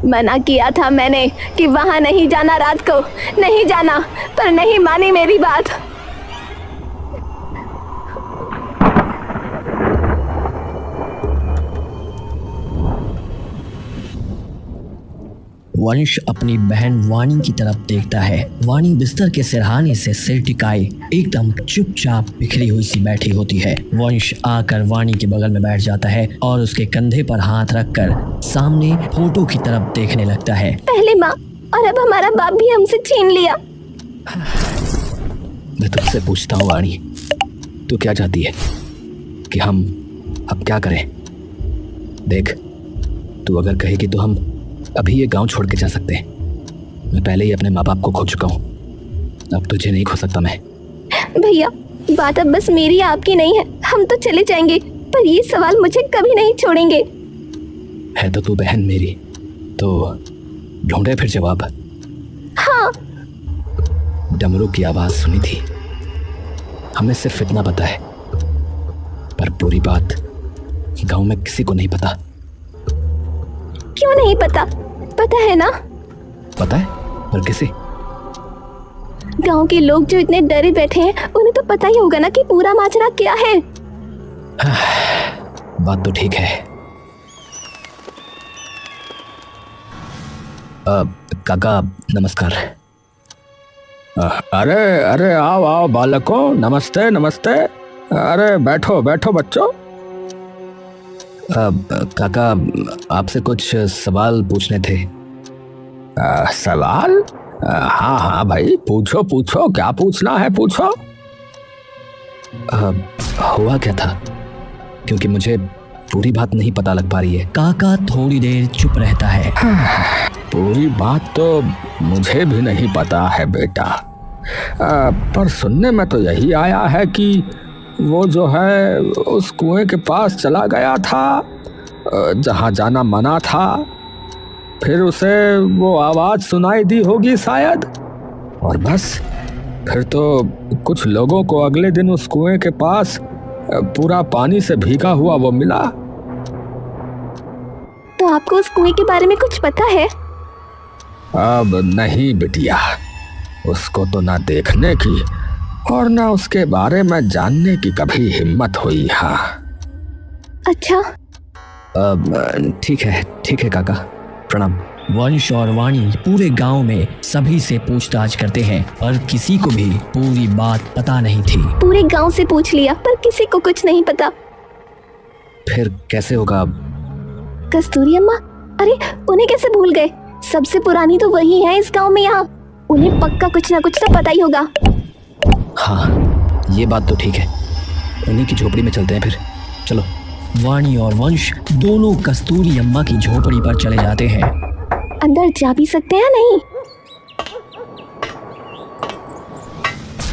मना किया था मैंने कि वहां नहीं जाना, रात को नहीं जाना, पर नहीं मानी मेरी बात। वंश अपनी बहन वाणी की तरफ देखता है। वाणी बिस्तर के सिरहाने से सिर टिकाए एकदम चुपचाप बिखरी हुई सी बैठी होती है। वंश आकर वाणी के बगल में बैठ जाता है और उसके कंधे पर हाथ रखकर सामने फोटो की तरफ देखने लगता है। पहले माँ और अब हमारा बाप भी हमसे छीन लिया। मैं तुझसे पूछता हूँ वाणी, तू क्या चाहती है कि हम अब क्या करें? देख, तू अगर कहेगी तो हम अभी ये गांव छोड़ के जा सकते हैं। मैं पहले ही अपने माँ बाप को खो चुका हूँ, अब तुझे नहीं खो सकता मैं। भैया, बात अब बस मेरी आपकी नहीं है। हम तो चले जाएंगे, पर ये सवाल मुझे कभी नहीं छोड़ेंगे। है तो तू बहन मेरी, तो ढूंढे फिर जवाब। हाँ। डमरू की आवाज सुनी थी, हमें सिर्फ इतना पता है, पर पूरी बात गांव में किसी को नहीं पता। क्यों नहीं पता? पता है ना। पता है, पर किसे? गांव के लोग जो इतने डरे बैठे हैं, उन्हें तो पता ही होगा ना कि पूरा माजरा क्या है। बात तो ठीक है। काका नमस्कार। अरे अरे आओ आओ बालकों, नमस्ते नमस्ते। अरे बैठो बैठो बच्चों। काका आपसे कुछ सवाल पूछने थे। सवाल? हाँ हाँ भाई, पूछो पूछो, क्या पूछना है पूछो। हुआ क्या था, क्योंकि मुझे पूरी बात नहीं पता लग पा रही है। काका थोड़ी देर चुप रहता है। पूरी बात तो मुझे भी नहीं पता है बेटा, पर सुनने में तो यही आया है कि वो जो है उस कुएं के पास चला गया था जहाँ जाना मना था। फिर उसे वो आवाज़ सुनाई दी होगी शायद, और बस फिर तो कुछ लोगों को अगले दिन उस कुएं के पास पूरा पानी से भीगा हुआ वो मिला। तो आपको उस कुएं के बारे में कुछ पता है? अब नहीं बिटिया, उसको तो ना देखने की और ना उसके बारे में जानने की कभी हिम्मत हुई। हाँ। अच्छा। ठीक है काका, प्रणाम। वंश और वाणी पूरे गांव में सभी से पूछताछ करते हैं, पर किसी को भी पूरी बात पता नहीं थी। पूरे गांव से पूछ लिया, पर किसी को कुछ नहीं पता। फिर कैसे होगा? कस्तूरी अम्मा? अरे उन्हें कैसे भूल गए? सबसे पुरानी तो वही है इस गांव में। यहाँ उन्हें पक्का कुछ ना कुछ तो पता ही होगा। हाँ, ये बात तो ठीक है। उन्हीं की झोपड़ी में चलते हैं फिर, चलो। वाणी और वंश दोनों कस्तूरी अम्मा की झोपड़ी पर चले जाते हैं। अंदर जा भी सकते हैं? नहीं।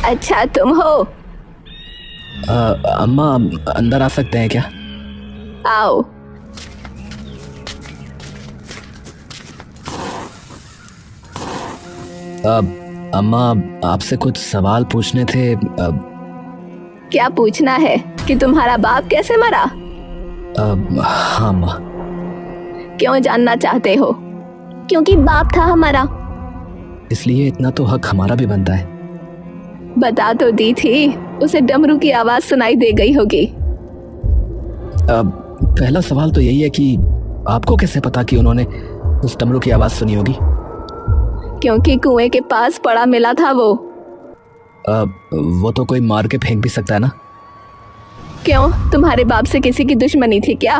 अच्छा तुम हो? अम्मा अंदर आ सकते हैं क्या? आओ। अम्मा आपसे कुछ सवाल पूछने थे। क्या पूछना है? कि तुम्हारा बाप कैसे मरा? हाँ अम्मा। क्यों जानना चाहते हो? क्योंकि बाप था हमारा, इसलिए इतना तो हक हमारा भी बनता है। बता तो दी थी, उसे डमरू की आवाज सुनाई दे गई होगी। पहला सवाल तो यही है कि आपको कैसे पता कि उन्होंने उस डमरू की आवाज सुनी होगी? क्योंकि कुएं के पास पड़ा मिला था वो। वो तो कोई मार के फेंक भी सकता है ना? क्यों, तुम्हारे बाप से किसी की दुश्मनी थी क्या?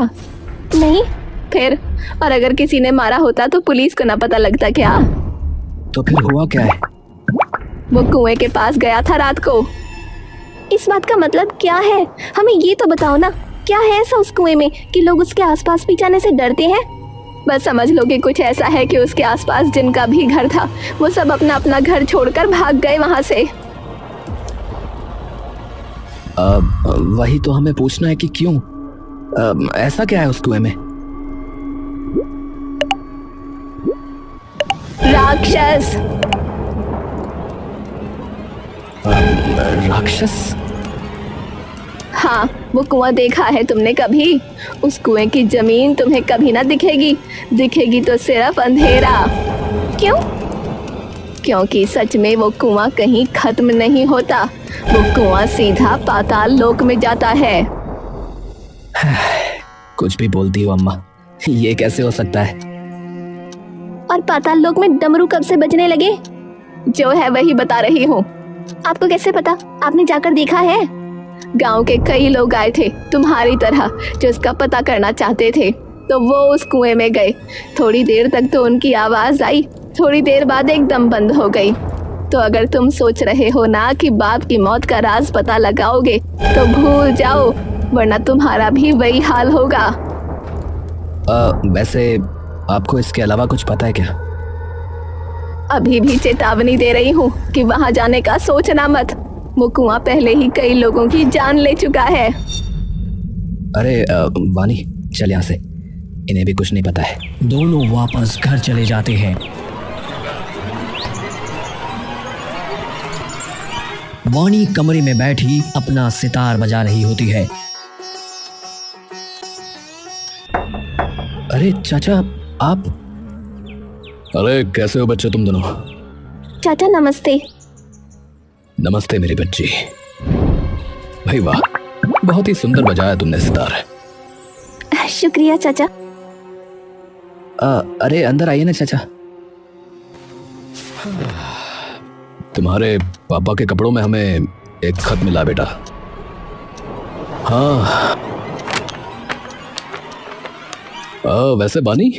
नहीं। फिर और अगर किसी ने मारा होता तो पुलिस को ना पता लगता क्या? तो फिर हुआ क्या है? वो कुएं के पास गया था रात को। इस बात का मतलब क्या है? हमें ये तो बताओ ना, क्या है ऐसा उस कुएं में कि लोग उसके आसपास भी जाने से डरते हैं? बस समझ लो कि कुछ ऐसा है कि उसके आसपास जिनका भी घर था वो सब अपना अपना घर छोड़कर भाग गए वहां से। वही तो हमें पूछना है कि क्यों, ऐसा क्या है उस कुएं में? राक्षस। राक्षस? हाँ, वो कुआं देखा है तुमने कभी? उस कुएं की जमीन तुम्हें कभी ना दिखेगी, दिखेगी तो सिर्फ अंधेरा। क्यों? क्योंकि सच में वो कुआं कहीं खत्म नहीं होता, वो कुआं सीधा पाताल लोक में जाता है। कुछ भी बोलती हो अम्मा, ये कैसे हो सकता है? और पाताल लोक में डमरू कब से बजने लगे? जो है वही बता रही हूँ। आपको कैसे पता? आपने जाकर देखा है? गांव के कई लोग आए थे तुम्हारी तरह, जो इसका पता करना चाहते थे, तो वो उस कुएं में गए। थोड़ी देर तक तो उनकी आवाज आई, थोड़ी देर बाद एकदम बंद हो गई। तो अगर तुम सोच रहे हो ना कि बाप की मौत का राज पता लगाओगे, तो भूल जाओ, वरना तुम्हारा भी वही हाल होगा। वैसे आपको इसके अलावा कुछ पता है क्या? अभी भी चेतावनी दे रही हूँ कि वहां जाने का सोचना मत। वो कुआं पहले ही कई लोगों की जान ले चुका है। अरे वानी, चल यहाँ से, इन्हें भी कुछ नहीं पता है। दोनों वापस घर चले जाते हैं। वानी कमरे में बैठी अपना सितार बजा रही होती है। अरे चाचा, आप? अरे कैसे हो बच्चे तुम दोनों? चाचा नमस्ते। नमस्ते मेरी बच्ची। भाई वाह, बहुत ही सुंदर बजाया तुमने सितार। शुक्रिया चाचा। अरे अंदर आइए ना चाचा। तुम्हारे पापा के कपड़ों में हमें एक खत मिला बेटा। हाँ। वैसे बानी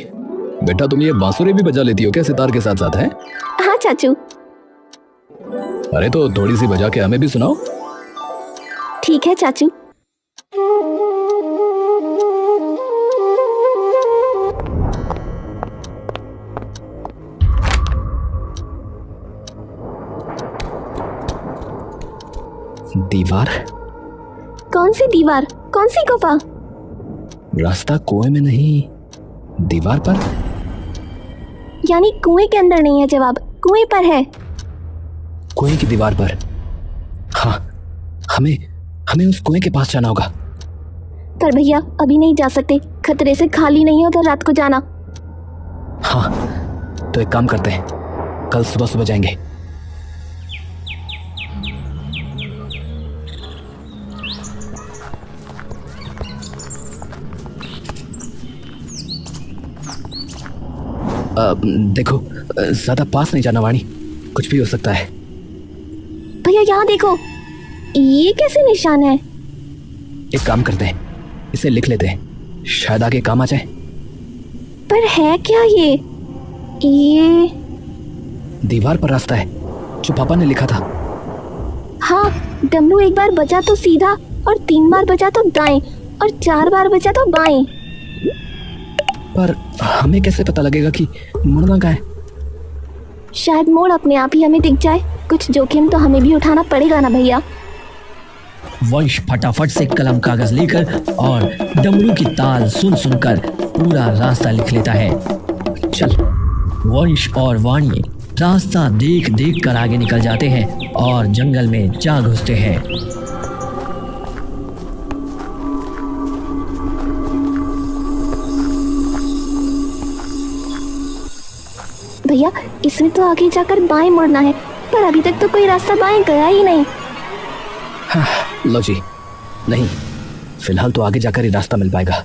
बेटा, तुम ये बांसुरी भी बजा लेती हो क्या सितार के साथ साथ? है? हाँ चाचू। अरे तो थोड़ी सी बजा के हमें भी सुनाओ। ठीक है चाचू। दीवार? कौन सी दीवार? कौन सी गुफा? रास्ता कुएं में नहीं, दीवार पर। यानी कुएं के अंदर नहीं है जवाब, कुएं पर है। कुएं की दीवार पर? हाँ, हमें उस कुएं के पास जाना होगा। पर भैया अभी नहीं जा सकते, खतरे से खाली नहीं है उधर रात को जाना। हाँ, तो एक काम करते हैं, कल सुबह सुबह जाएंगे। देखो, ज्यादा पास नहीं जाना वाणी, कुछ भी हो सकता है। भैया यहाँ देखो, ये कैसे निशान है? एक काम करते हैं, इसे लिख लेते हैं, शायद आगे काम आ जाए। पर है क्या ये? दीवार पर रास्ता है जो पापा ने लिखा था। हाँ, डमरू एक बार बजा तो सीधा, और 3 बार बजा तो दाएं, और 4 बार बजा तो बाएं। पर हमें कैसे पता लगेगा कि मुड़ना कहाँ है? शायद मोड़ अपने आप ही हमें दिख जाए। कुछ जोखिम तो हमें भी उठाना पड़ेगा ना भैया। वंश फटाफट से कलम कागज लेकर और डमरू की ताल सुन सुनकर पूरा रास्ता लिख लेता है। चल। वंश और वाणी रास्ता देख देख कर आगे निकल जाते हैं और जंगल में जा घुसते हैं। भैया इसमें तो आगे जाकर बाएं मुड़ना है, पर अभी तक तो कोई रास्ता बाएं गया ही नहीं। हाँ, लो जी, नहीं, फिलहाल तो आगे जाकर ही रास्ता मिल पाएगा।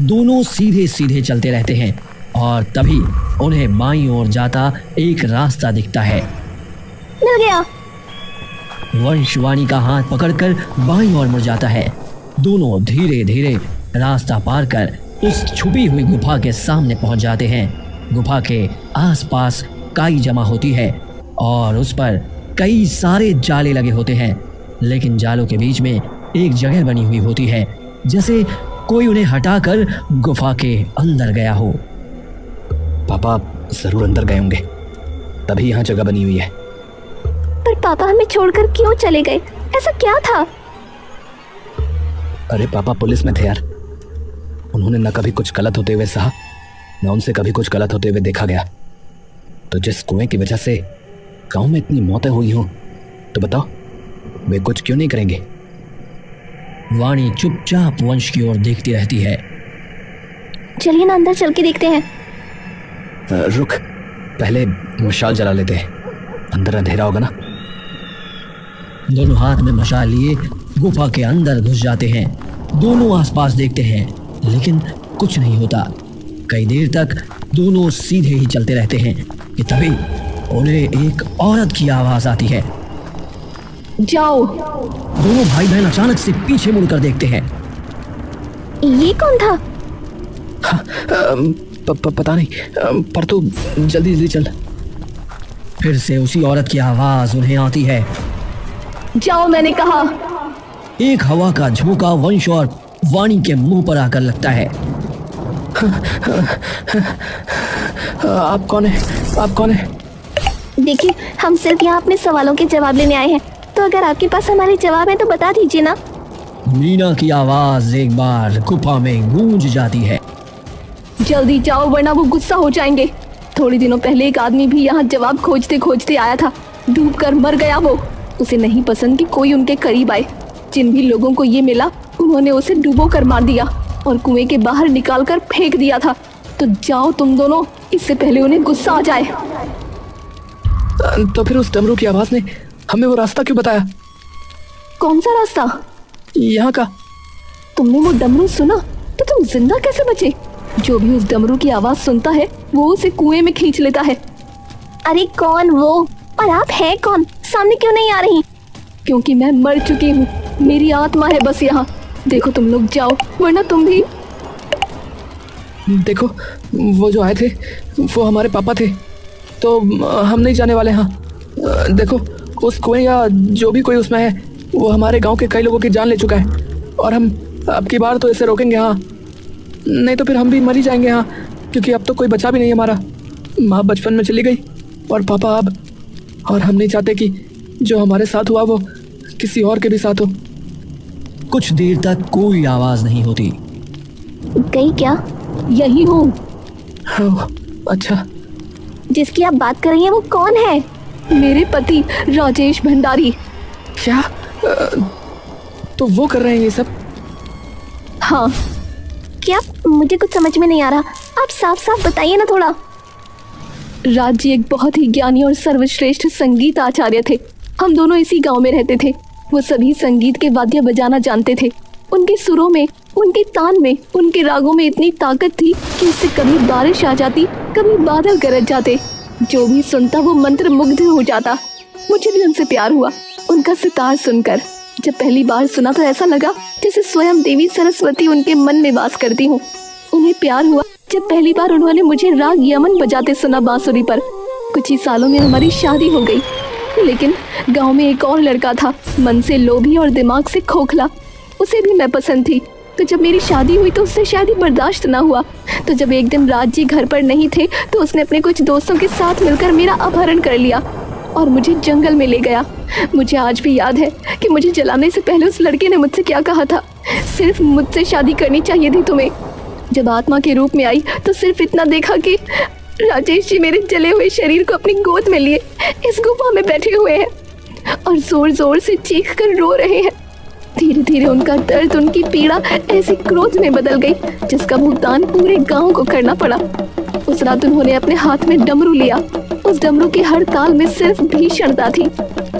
दोनों सीधे सीधे चलते रहते हैं और तभी उन्हें बाईं ओर जाता एक रास्ता दिखता है। मिल गया। वंश वाणी का हाथ पकड़कर बाईं ओर मुड़ जाता है। दोनों धीरे धीरे रास्ता पार कर उस छुपी हुई गुफा के सामने पहुंच जाते हैं। गुफा के आसपास काई जमा होती है और उस पर कई सारे जाले लगे होते हैं, लेकिन जालों के बीच में एक जगह बनी हुई होती है, जैसे कोई उन्हें हटाकर गुफा के अंदर गया हो। पापा जरूर अंदर गए होंगे, तभी यहाँ जगह बनी हुई है। पर पापा हमें छोड़कर क्यों चले गए? ऐसा क्या था? अरे पापा पुलिस में थे यार, उन्होंने न कभी कुछ गलत होते हुए सहा, न उनसे कभी कुछ गलत होते हुए देखा गया। तो जिस कुएं की वजह से गांव में इतनी मौतें हुई हों, तो बताओ वे कुछ क्यों नहीं करेंगे? वाणी चुपचाप वंश की ओर देखती रहती है। चलिए ना अंदर चल के देखते हैं। रुक, पहले मशाल जला लेते हैं, अंदर अंधेरा होगा ना। दोनों हाथ में मशाल लिए गुफा के अंदर घुस जाते हैं। दोनों आसपास देखते हैं लेकिन कुछ नहीं होता। कई देर तक दोनों सीधे ही चलते रहते हैं कि तभी उन्हें एक औरत की आवाज आती है। जाओ। दोनों भाई बहन अचानक से पीछे मुड़कर देखते हैं। ये कौन था? पता नहीं, पर तू जल्दी जल्दी चल। फिर से उसी औरत की आवाज उन्हें आती है। जाओ मैंने कहा। एक हवा का झोंका वंश और वाणी के मुंह पर आकर लगता है। आप कौन है? आप कौन है? देखिए, हम सिर्फ यहाँ अपने सवालों के जवाब लेने आए हैं, तो अगर आपके पास हमारे जवाब है तो बता दीजिए ना। मीना की आवाज एक बार गुफा में गूंज जाती है। जल्दी जाओ वरना वो गुस्सा हो जाएंगे। थोड़े दिनों पहले एक आदमी भी यहाँ जवाब खोजते खोजते आया था, डूब कर मर गया वो। उसे नहीं पसंद कि कोई उनके करीब आए। जिन भी लोगों को ये मिला उन्होंने उसे डूबो कर मार दिया और कुएं के बाहर निकाल कर फेंक दिया था। तो जाओ तुम दोनों, इससे पहले उन्हें गुस्सा आ जाए। तो फिर उस डमरू की आवाज ने हमें वो रास्ता क्यों बताया? कौन सा रास्ता? यहाँ का। तुमने वो डमरू सुना तो तुम जिंदा कैसे बचे? जो भी उस डमरू की आवाज सुनता है वो उसे कुएं में खींच लेता है। अरे कौन वो? और आप है कौन? सामने क्यों नहीं आ रही? क्योंकि मैं मर चुकी हूँ, मेरी आत्मा है बस यहाँ। देखो तुम लोग जाओ वरना तुम भी। देखो वो जो आए थे वो हमारे पापा थे, तो हम नहीं जाने वाले। हाँ देखो, उस कुएं या जो भी कोई उसमें है वो हमारे गांव के कई लोगों की जान ले चुका है, और हम अब की बार तो इसे रोकेंगे। हाँ, नहीं तो फिर हम भी मर ही जाएंगे। हाँ, क्योंकि अब तो कोई बचा भी नहीं हमारा। माँ बचपन में चली गई और पापा अब, और हम नहीं चाहते कि जो हमारे साथ हुआ वो किसी और के भी साथ हो। कुछ देर तक कोई आवाज नहीं होती। गई क्या? यही हूँ। हाँ, अच्छा। जिसकी आप बात कर रही हैं वो कौन है? मेरे पति राजेश भंडारी। क्या? तो वो कर रहे हैं ये सब? हाँ। क्या? मुझे कुछ समझ में नहीं आ रहा, आप साफ साफ बताइए ना थोड़ा। राज जी एक बहुत ही ज्ञानी और सर्वश्रेष्ठ संगीत आचार्य थे। हम दोनों इसी गांव में रहते थे। वो सभी संगीत के वाद्य बजाना जानते थे। उनके सुरों में, उनके तान में, उनके रागों में इतनी ताकत थी कि उससे कभी बारिश आ जाती, कभी बादल गरज जाते। जो भी सुनता वो मंत्र मुग्ध हो जाता। मुझे भी उनसे प्यार हुआ उनका सितार सुनकर। जब पहली बार सुना तो ऐसा लगा जैसे स्वयं देवी सरस्वती उनके मन में वास करती हूँ। उन्हें प्यार हुआ जब पहली बार उन्होंने मुझे राग यमन बजाते सुना बांसुरी पर। कुछ ही सालों में हमारी शादी हो गई, लेकिन गांव में एक और लड़का था, मन से लोभी और दिमाग से खोखला। उसे भी मैं पसंद थी। तो जब मेरी शादी हुई तो उससे शादी बर्दाश्त ना हुआ। तो जब एक दिन राज जी घर पर नहीं थे तो उसने अपने कुछ दोस्तों के साथ मिलकर मेरा अपहरण कर लिया और मुझे जंगल में ले गया। मुझे आज भी याद है कि मुझे जलाने से पहले उस लड़के ने मुझसे क्या कहा था, सिर्फ मुझसे शादी करनी चाहिए थी तुम्हें। जब आत्मा के रूप में आई तो सिर्फ इतना देखा कि राजेश जी मेरे जले हुए शरीर को अपनी गोद में लिए इस गुफा में बैठे हुए हैं और जोर जोर से चीख कर रो रहे हैं। धीरे धीरे उनका दर्द, उनकी पीड़ा ऐसी क्रोध में बदल गई जिसका भुगतान पूरे गांव को करना पड़ा। उस रात उन्होंने अपने हाथ में डमरू लिया। उस डमरू की हर ताल में सिर्फ भीषणता थी।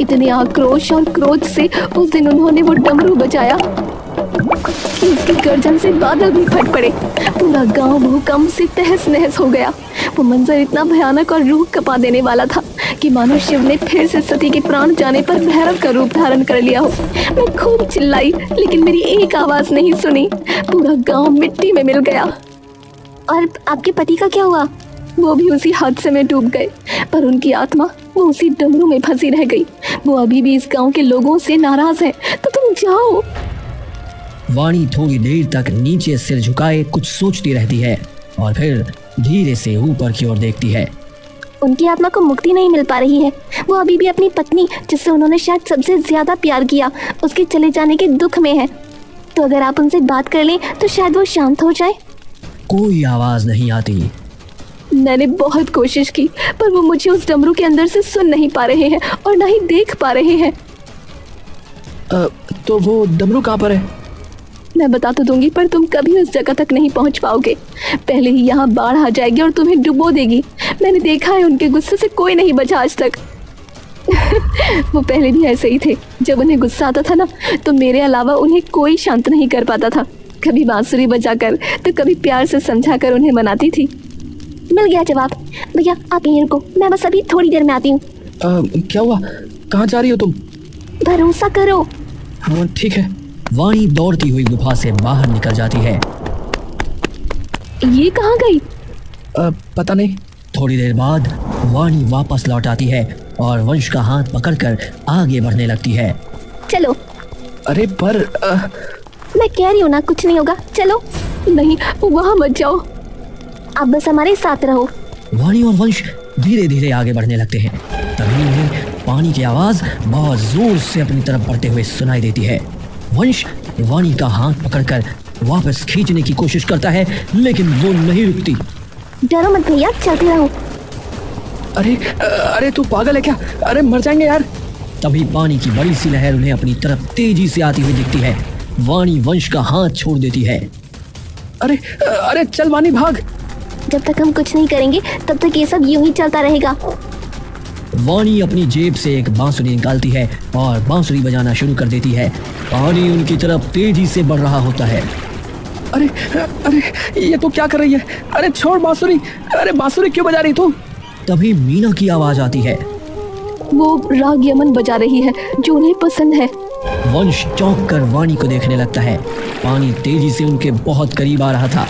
इतने आक्रोश और क्रोध से उस दिन उन्होंने वो डमरू बजाया कि उसकी गर्जन से बादल भी फट पड़े। पूरा गांव भूकंप से तहस नहस हो गया। वो मंजर इतना भयानक और रूह कपा देने वाला था कि मानो शिव ने फिर से सती के प्राण जाने पर भैरव का रूप धारण कर लिया हो। मैं खूब चिल्लाई लेकिन मेरी एक आवाज नहीं सुनी। पूरा गांव मिट्टी में मिल गया। और आपके पति का क्या हुआ? वो भी उसी हादसे में डूब गए, पर उनकी आत्मा वो उसी डमरू में फंसी रह गई। वो अभी भी इस गांव के लोगों से नाराज है। तो तुम जाओ। वाणी थोड़ी देर तक नीचे सिर झुकाए कुछ सोचती रहती है और फिर धीरे से ऊपर की ओर देखती है। उनकी आत्मा को मुक्ति नहीं मिल पा रही है। वो अभी भी अपनी पत्नी, जिससे उन्होंने शायद सबसे ज्यादा प्यार किया, उसके चले जाने के दुख में है। तो अगर आप उनसे बात कर लें तो शायद वो शांत हो जाए। कोई आवाज नहीं आती। मैंने बहुत कोशिश की पर वो मुझे उस डमरू के अंदर से सुन नहीं पा रहे हैं और ना ही देख पा रहे हैं। तो वो डमरू कहाँ पर है? मैं बता तो दूंगी पर तुम कभी उस जगह तक नहीं पहुंच पाओगे। पहले ही यहाँ बाढ़ आ जाएगी और तुम्हें डुबो देगी। मैंने देखा है उनके गुस्से से कोई नहीं बचा आज तक। वो पहले भी ऐसे ही थे। जब उन्हें गुस्सा आता था ना तो मेरे अलावा उन्हें कोई शांत नहीं कर पाता था। कभी बांसुरी बजाकर तो कभी प्यार से समझाकर उन्हें मनाती थी। मिल गया जवाब। भैया आप यहीं रुको, मैं बस अभी थोड़ी देर में आती हूँ। क्या हुआ? कहाँ जा रही हो तुम? भरोसा करो। हाँ ठीक है। वाणी दौड़ती हुई गुफा से बाहर निकल जाती है। ये कहाँ गई? पता नहीं। थोड़ी देर बाद वाणी वापस लौट आती है और वंश का हाथ पकड़कर आगे बढ़ने लगती है। चलो। अरे पर मैं कह रही हूँ ना कुछ नहीं होगा, चलो। नहीं वहाँ मत जाओ, आप बस हमारे साथ रहो। वाणी और वंश धीरे धीरे आगे बढ़ने लगते हैं। तभी उन्हें पानी की आवाज बहुत जोर से अपनी तरफ बढ़ते हुए सुनाई देती है। वंश वाणी का हाथ पकड़कर वापस खींचने की कोशिश करता है लेकिन वो नहीं रुकती। डरो मत भैया, चलते रहो। अरे तू पागल है क्या? अरे मर जाएंगे यार। तभी पानी की बड़ी सी लहर उन्हें अपनी तरफ तेजी से आती हुई दिखती है। वाणी वंश का हाथ छोड़ देती है। अरे चल वाणी भाग। जब तक हम कुछ नहीं करेंगे तब तक ये सब यूं ही चलता रहेगा। वाणी अपनी जेब से एक बांसुरी निकालती है और बांसुरी बजाना शुरू कर देती है। पानी उनकी तरफ तेजी से बढ़ रहा होता है। अरे ये तो क्या कर रही है? अरे छोड़ बांसुरी। अरे बांसुरी क्यों बजा रही तू? तभी मीना की आवाज आती है। वो राग यमन बजा रही है जो उन्हें पसंद है। वंश चौंक कर वाणी को देखने लगता है। पानी तेजी से उनके बहुत करीब आ रहा था।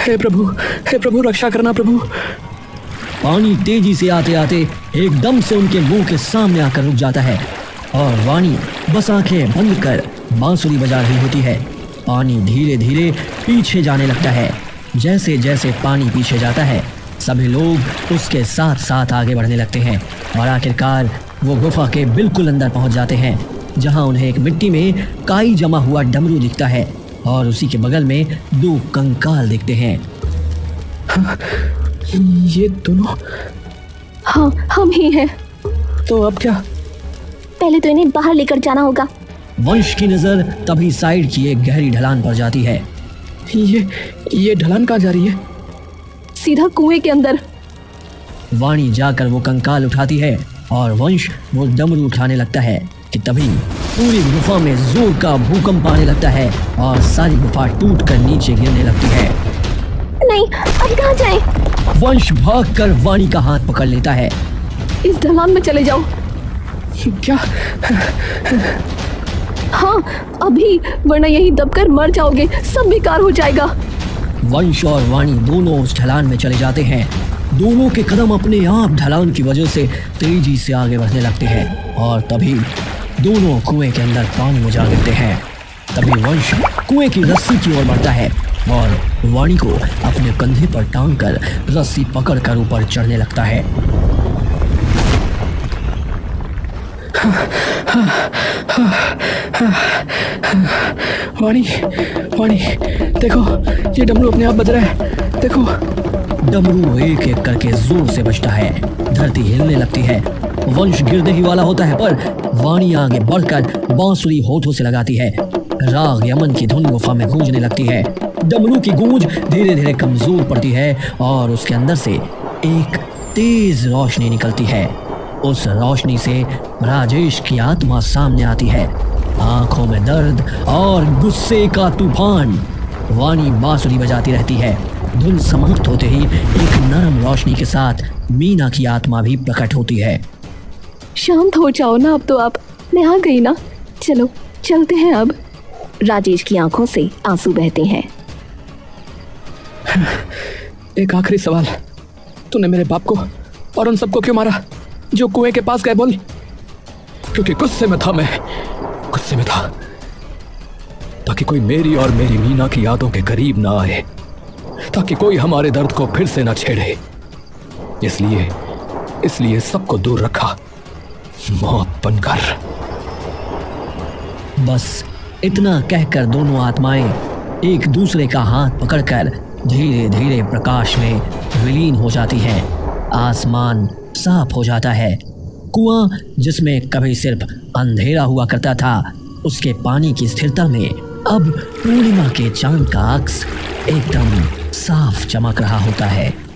हे प्रभु रक्षा करना प्रभु। पानी तेजी से आते आते एकदम से उनके मुंह के सामने आकर रुक जाता है और वाणी बस आंखें बंद कर बांसुरी बजा रही होती है। पानी धीरे धीरे पीछे जाने लगता है। जैसे जैसे पानी पीछे जाता है सभी लोग उसके साथ साथ आगे बढ़ने लगते हैं और आखिरकार वो गुफा के बिल्कुल अंदर पहुंच जाते हैं, जहां उन्हें एक मिट्टी में काई जमा हुआ डमरू दिखता है और उसी के बगल में 2 कंकाल दिखते हैं। ये दोनों? हाँ हम ही हैं। तो अब क्या? पहले तो इन्हें बाहर लेकर जाना होगा। वंश की नजर तभी साइड की एक गहरी ढलान पर जाती है। ये ढलान कहाँ जा रही है? सीधा कुएं के अंदर। वाणी जाकर वो कंकाल उठाती है और वंश वो डमरू उठाने लगता है कि तभी पूरी गुफा में जोर का भूकंप आने लगता है और सारी गुफा टूट कर नीचे गिरने लगती है। नहीं अब कहाँ जाएं? वंश भागकर वाणी का हाथ पकड़ लेता है। इस ढलान में चले जाओ। क्या? हाँ अभी, वरना यहीं दबकर मर जाओगे, सब बेकार हो जाएगा। वंश और वाणी दोनों उस ढलान में चले जाते हैं। दोनों के कदम अपने आप ढलान की वजह से तेजी से आगे बढ़ने लगते हैं और तभी दोनों कुएं के अंदर पानी में जा गिरते हैं। तभी वंश कुएं की रस्सी की ओर बढ़ता है और वाणी को अपने कंधे पर टांग कर रस्सी पकड़कर ऊपर चढ़ने लगता है। वाणी देखो, ये डमरू अपने आप बज रहा है। देखो। डमरू एक एक करके जोर से बजता है। धरती हिलने लगती है। वंश गिरने ही वाला होता है पर वाणी आगे बढ़कर बांसुरी होठों से लगाती है। राग यमन की धुन गुफा में गूंजने लगती है। डमरू की गूंज धीरे धीरे कमजोर पड़ती है और उसके अंदर से एक तेज रोशनी निकलती है। उस रोशनी से राजेश की आत्मा सामने आती है। आंखों में दर्द और गुस्से का तूफान। वाणी बांसुरी बजाती रहती है। धुन समाप्त होते ही एक नरम रोशनी के साथ मीना की आत्मा भी प्रकट होती है। शांत हो जाओ ना अब तो आप, मैं आ गई ना, चलो चलते हैं अब। राजेश की आंखों से आंसू बहते हैं। एक आखिरी सवाल, तूने मेरे बाप को और उन सबको क्यों मारा जो कुएं के पास गए? बोल। क्योंकि गुस्से में था, मैं गुस्से में था, ताकि कोई मेरी और मेरी मीना की यादों के करीब ना आए, ताकि कोई हमारे दर्द को फिर से ना छेड़े। इसलिए सबको दूर रखा, मौत बनकर। बस इतना कहकर दोनों आत्माएं एक दूसरे का हाथ पकड़कर धीरे धीरे प्रकाश में विलीन हो जाती हैं। आसमान साफ हो जाता है। कुआं जिसमें कभी सिर्फ अंधेरा हुआ करता था, उसके पानी की स्थिरता में अब पूर्णिमा के चांद का अक्स एकदम साफ चमक रहा होता है।